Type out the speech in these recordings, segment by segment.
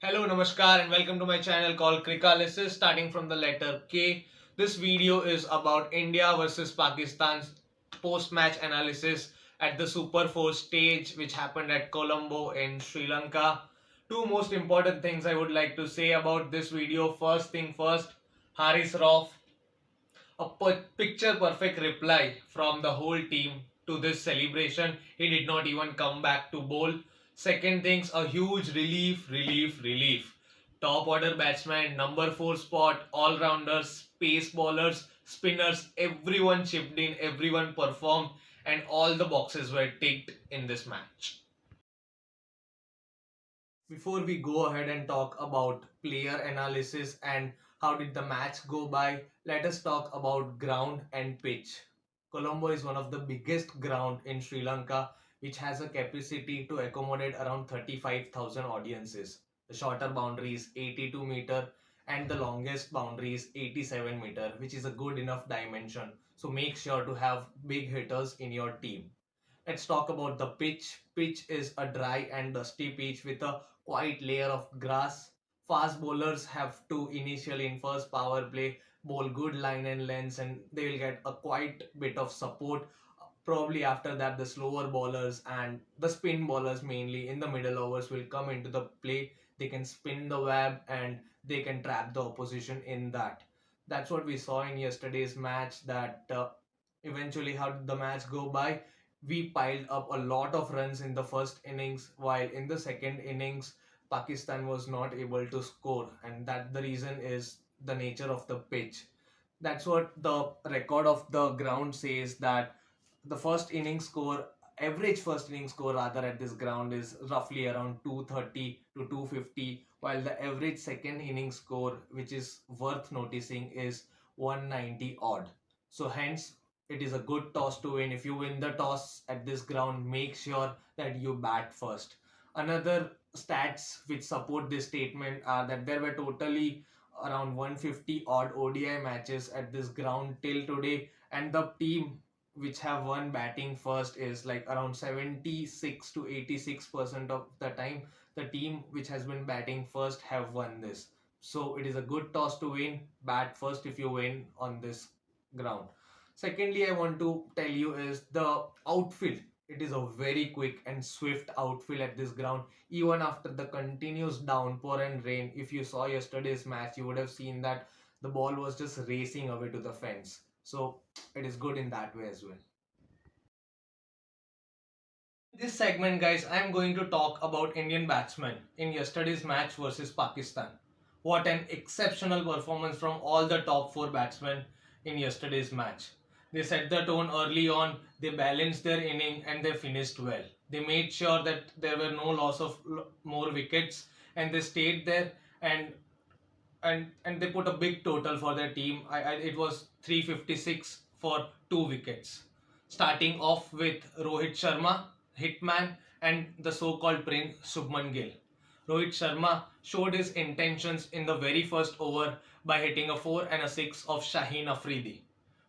Hello, Namaskar, and welcome to my channel called Krikalysis, starting from the letter K. This video is about India versus Pakistan's post-match analysis at the Super 4 stage, which happened at Colombo in Sri Lanka. Two most important things I would like to say about this video. First thing first, Haris Rauf, a picture perfect reply from the whole team to this celebration. He did not even come back to bowl. Second things, a huge relief. Top order batsman, number 4 spot, all rounders, pace bowlers, spinners, everyone chipped in, everyone performed, and all the boxes were ticked in this match. Before we go ahead and talk about player analysis and how did the match go by, let us talk about ground and pitch. Colombo is one of the biggest ground in Sri Lanka, which has a capacity to accommodate around 35,000 audiences. The shorter boundary is 82-meter and the longest boundary is 87-meter, which is a good enough dimension. So make sure to have big hitters in your team. Let's talk about the pitch. Pitch is a dry and dusty pitch with a quite layer of grass. Fast bowlers have to initially in first power play bowl good line and lengths and they will get a quite bit of support. Probably after that the slower bowlers and the spin bowlers mainly in the middle overs will come into the play. They can spin the web and they can trap the opposition in that. That's what we saw in yesterday's match that eventually how did the match go by. We piled up a lot of runs in the first innings, while in the second innings, Pakistan was not able to score, and that the reason is the nature of the pitch. That's what the record of the ground says that the first inning score, average first inning score rather at this ground is roughly around 230 to 250, while the average second inning score, which is worth noticing, is 190 odd. So hence it is a good toss to win. If you win the toss at this ground, make sure that you bat first. Another stats which support this statement are that there were totally around 150 odd ODI matches at this ground till today, and the team which have won batting first is like around 76 to 86% of the time the team which has been batting first have won this. So it is a good toss to win. Bat first if you win on this ground. Secondly, I want to tell you is the outfield. It is a very quick and swift outfield at this ground. Even after the continuous downpour and rain, if you saw yesterday's match, you would have seen that the ball was just racing away to the fence. So it is good in that way as well. In this segment, guys, I am going to talk about Indian batsmen in yesterday's match versus Pakistan. What an exceptional performance from all the top 4 batsmen in yesterday's match. They set the tone early on, they balanced their inning and they finished well. They made sure that there were no loss of more wickets and they stayed there and they put a big total for their team. It was 356 for 2 wickets. Starting off with Rohit Sharma, hitman, and the so-called prince Shubman Gill. Rohit Sharma showed his intentions in the very first over by hitting a 4 and a 6 of Shaheen Afridi.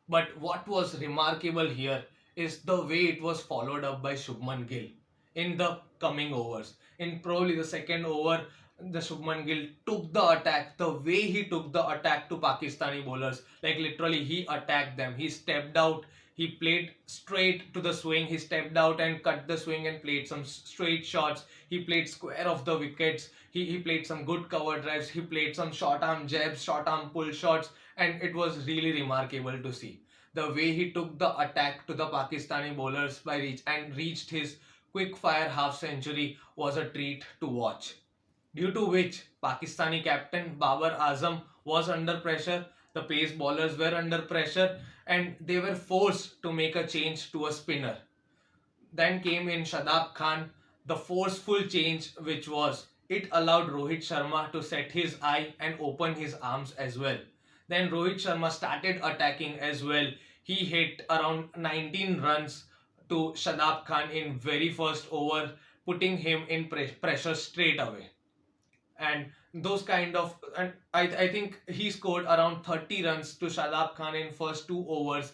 But what was remarkable here is the way it was followed up by Shubman Gill in the coming overs. In probably the second over, the Shubman Gill took the attack. The way he took the attack to Pakistani bowlers, like literally he attacked them. He stepped out, he played straight to the swing. He stepped out and cut the swing and played some straight shots. He played square of the wickets. He played some good cover drives. He played some short arm jabs, short arm pull shots, and it was really remarkable to see the way he took the attack to the Pakistani bowlers by reach and reached his quick fire half century was a treat to watch. Due to which Pakistani captain Babar Azam was under pressure, the pace bowlers were under pressure, and they were forced to make a change to a spinner. Then came in Shadab Khan, the forceful change, which was it allowed Rohit Sharma to set his eye and open his arms as well. Then Rohit Sharma started attacking as well. He hit around 19 runs to Shadab Khan in very first over, putting him in pressure straight away. And those kind of and I think he scored around 30 runs to Shadab Khan in first 2 overs,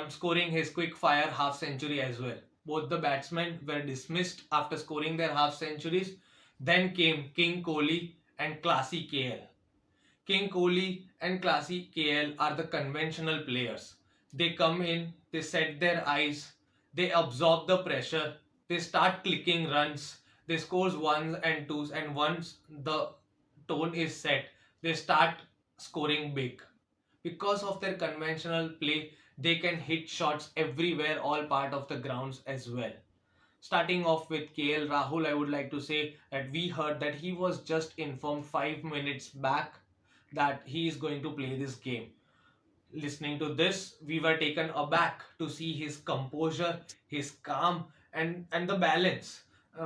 scoring his quick fire half century as well. Both the batsmen were dismissed after scoring their half centuries. Then came King Kohli and Classy KL. King Kohli and Classy KL are the conventional players. They come in, they set their eyes, they absorb the pressure, they start clicking runs, they scores ones and twos, and once the tone is set, they start scoring big. Because of their conventional play, they can hit shots everywhere, all part of the grounds as well. Starting off with KL Rahul, I would like to say that we heard that he was just informed 5 minutes back that he is going to play this game. Listening to this, we were taken aback to see his composure, his calm, and the balance.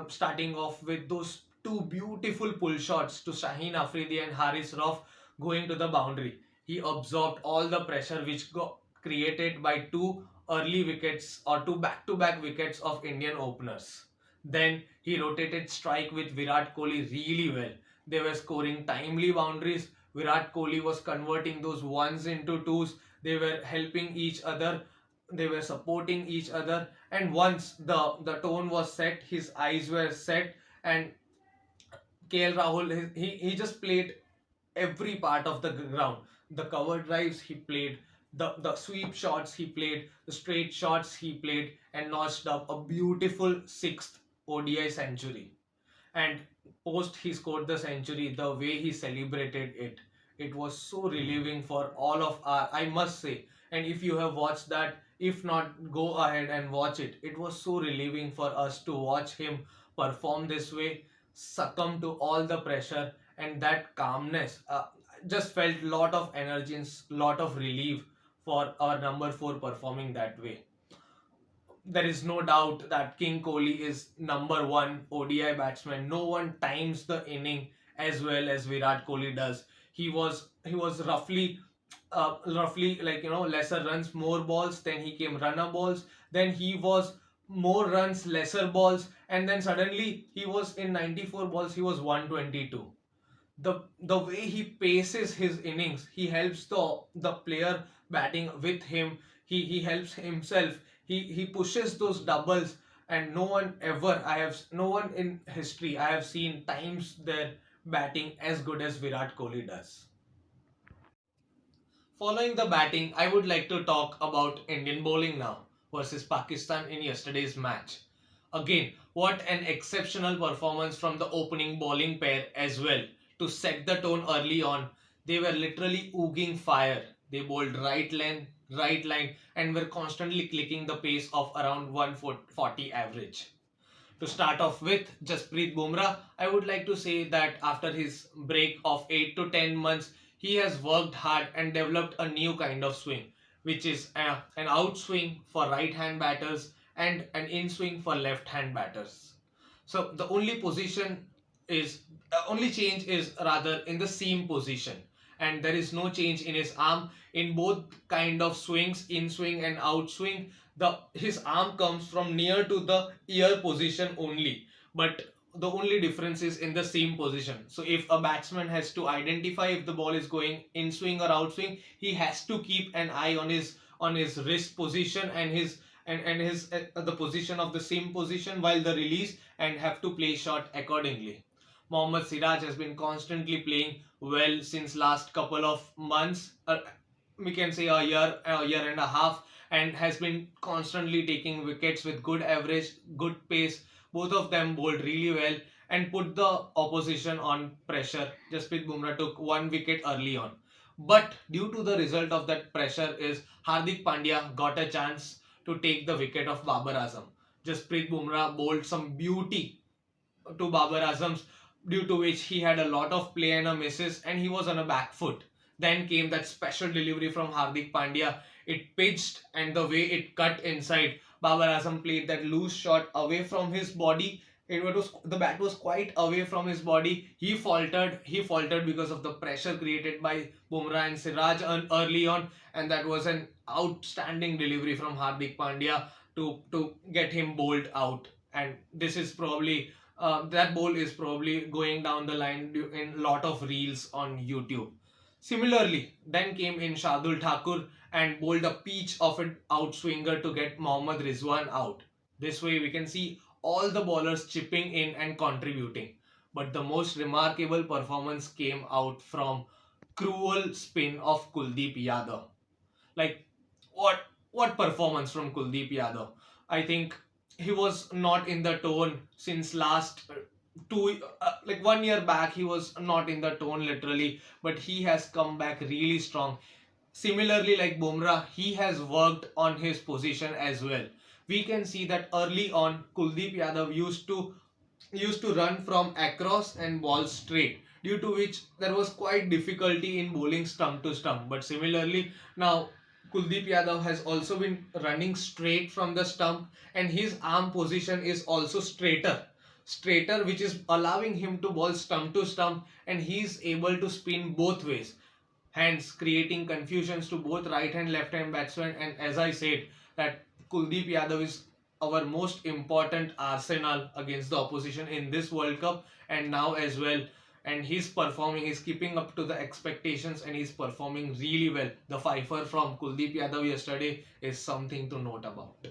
Starting off with those two beautiful pull shots to Shaheen Afridi and Haris Rauf going to the boundary. He absorbed all the pressure which got created by two early wickets or two back-to-back wickets of Indian openers. Then he rotated strike with Virat Kohli really well. They were scoring timely boundaries. Virat Kohli was converting those ones into twos. They were helping each other. They were supporting each other. And once the tone was set, his eyes were set, and KL Rahul, he just played every part of the ground. The cover drives he played, the sweep shots he played, the straight shots he played, and notched up a beautiful sixth ODI century. And post he scored the century, the way he celebrated it, it was so relieving for all of our, I must say. And if you have watched that, if not, go ahead and watch it. It was so relieving for us to watch him perform this way, succumb to all the pressure, and that calmness. Just felt lot of energy and lot of relief for our number four performing that way. There is no doubt that King Kohli is number one ODI batsman. No one times the inning as well as Virat Kohli does. He was roughly like lesser runs, more balls. Then he came runner balls. Then he was more runs, lesser balls, and then suddenly he was in 94 balls. He was 122. The way he paces his innings, he helps the player batting with him. He helps himself. He pushes those doubles, and no one in history I have seen times their batting as good as Virat Kohli does. Following the batting, I would like to talk about Indian bowling now versus Pakistan in yesterday's match. Again, what an exceptional performance from the opening bowling pair as well. To set the tone early on, they were literally ooging fire. They bowled right length, right line, and were constantly clicking the pace of around 140 average. To start off with, Jasprit Bumrah, I would like to say that after his break of 8 to 10 months, he has worked hard and developed a new kind of swing, which is an outswing for right hand batters and an in swing for left hand batters. So the is only change is rather in the seam position, and there is no change in his arm in both kind of swings, in swing and out swing. The his arm comes from near to the ear position only, but the only difference is in the seam position. So if a batsman has to identify if the ball is going in swing or out swing, he has to keep an eye on his wrist position and his the position of the seam position while the release, and have to play shot accordingly. Mohammad Siraj has been constantly playing well since last couple of months, we can say a year and a half, and has been constantly taking wickets with good average, good pace. Both of them bowled really well and put the opposition on pressure. Jasprit Bumrah took one wicket early on. But due to the result of that pressure is Hardik Pandya got a chance to take the wicket of Babar Azam. Jasprit Bumrah bowled some beauty to Babar Azam's, due to which he had a lot of play and a misses, and he was on a back foot. Then came that special delivery from Hardik Pandya. It pitched, and the way it cut inside, Babar Azam played that loose shot away from his body. The bat was quite away from his body. He faltered. He faltered because of the pressure created by Bumrah and Siraj early on, and that was an outstanding delivery from Hardik Pandya to get him bowled out. And this is probably that bowl is probably going down the line in lot of reels on YouTube. Similarly, then came in Shardul Thakur and bowled a peach of an outswinger to get Mohammad Rizwan out. This way we can see all the bowlers chipping in and contributing. But the most remarkable performance came out from cruel spin of Kuldeep Yadav. Like what performance from Kuldeep Yadav? I think he was not in the tone since last two like 1 year back. He was not in the tone literally, but he has come back really strong. Similarly, like Bumrah, he has worked on his position as well. We can see that early on, Kuldeep Yadav used to run from across and ball straight, due to which there was quite difficulty in bowling stump to stump. But similarly, now Kuldeep Yadav has also been running straight from the stump, and his arm position is also straighter, which is allowing him to bowl stump to stump, and he's able to spin both ways, hence creating confusions to both right and left hand batsmen. And as I said, that Kuldeep Yadav is our most important arsenal against the opposition in this World Cup and now as well. And he's keeping up to the expectations, and he's performing really well. The fifer from Kuldeep Yadav yesterday is something to note about.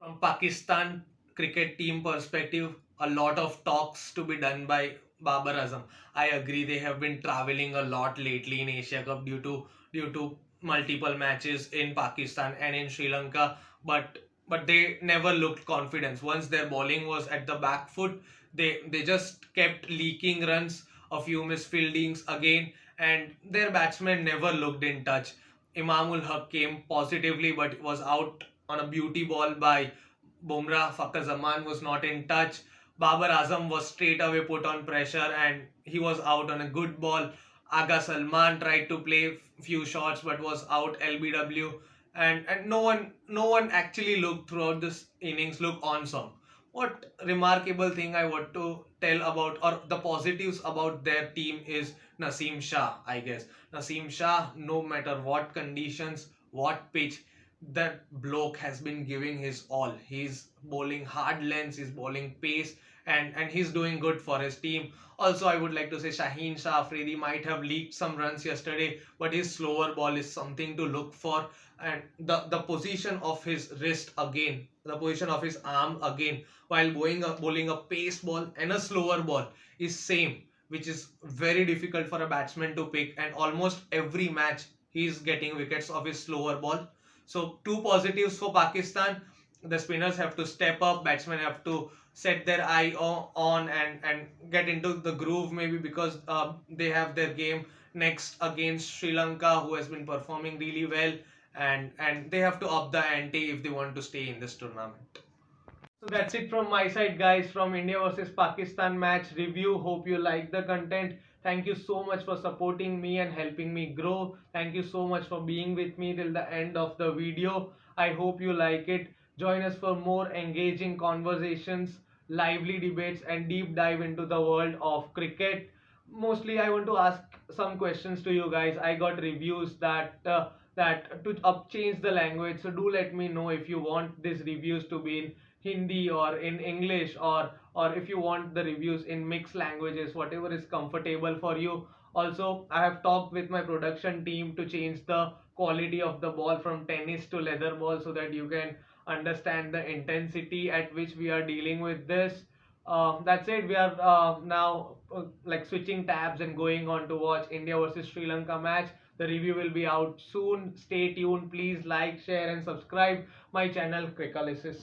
From Pakistan cricket team perspective, a lot of talks to be done by Babar Azam. I agree, they have been traveling a lot lately in Asia Cup due to multiple matches in Pakistan and in Sri Lanka, but they never looked confident. Once their bowling was at the back foot, they just kept leaking runs, a few misfieldings again, and their batsmen never looked in touch. Imamul Haq came positively but was out on a beauty ball by Bumrah. Fakhar Zaman was not in touch. Babar Azam was straight away put on pressure and he was out on a good ball. Aga Salman tried to play few shots but was out LBW, and no one actually looked throughout this innings look on song. What remarkable thing I want to tell about, or the positives about their team, is Naseem Shah, I guess. Naseem Shah, no matter what conditions, what pitch, that bloke has been giving his all. He's bowling hard lengths, he's bowling pace, and he's doing good for his team. Also, I would like to say Shaheen Shah Afridi might have leaked some runs yesterday, but his slower ball is something to look for. And the position of his wrist again, the position of his arm again, while bowling a pace ball and a slower ball is same, which is very difficult for a batsman to pick. And almost every match he's getting wickets of his slower ball. So two positives for Pakistan. The spinners have to step up, batsmen have to set their eye on and get into the groove, maybe because they have their game next against Sri Lanka, who has been performing really well, and they have to up the ante if they want to stay in this tournament. So that's it from my side, guys, from India versus Pakistan match review. Hope you like the content. Thank you so much for supporting me and helping me grow. Thank you so much for being with me till the end of the video. I hope you like it. Join us for more engaging conversations, lively debates, and deep dive into the world of cricket. Mostly, I want to ask some questions to you guys. I got reviews that to up change the language. So do let me know if you want these reviews to be in Hindi or in English, or if you want the reviews in mixed languages, whatever is comfortable for you. Also, I have talked with my production team to change the quality of the ball from tennis to leather ball so that you can understand the intensity at which we are dealing with this. That's it. We are now like switching tabs and going on to watch India versus Sri Lanka match. The review will be out soon. Stay tuned. Please like, share, and subscribe my channel, Crickalysis.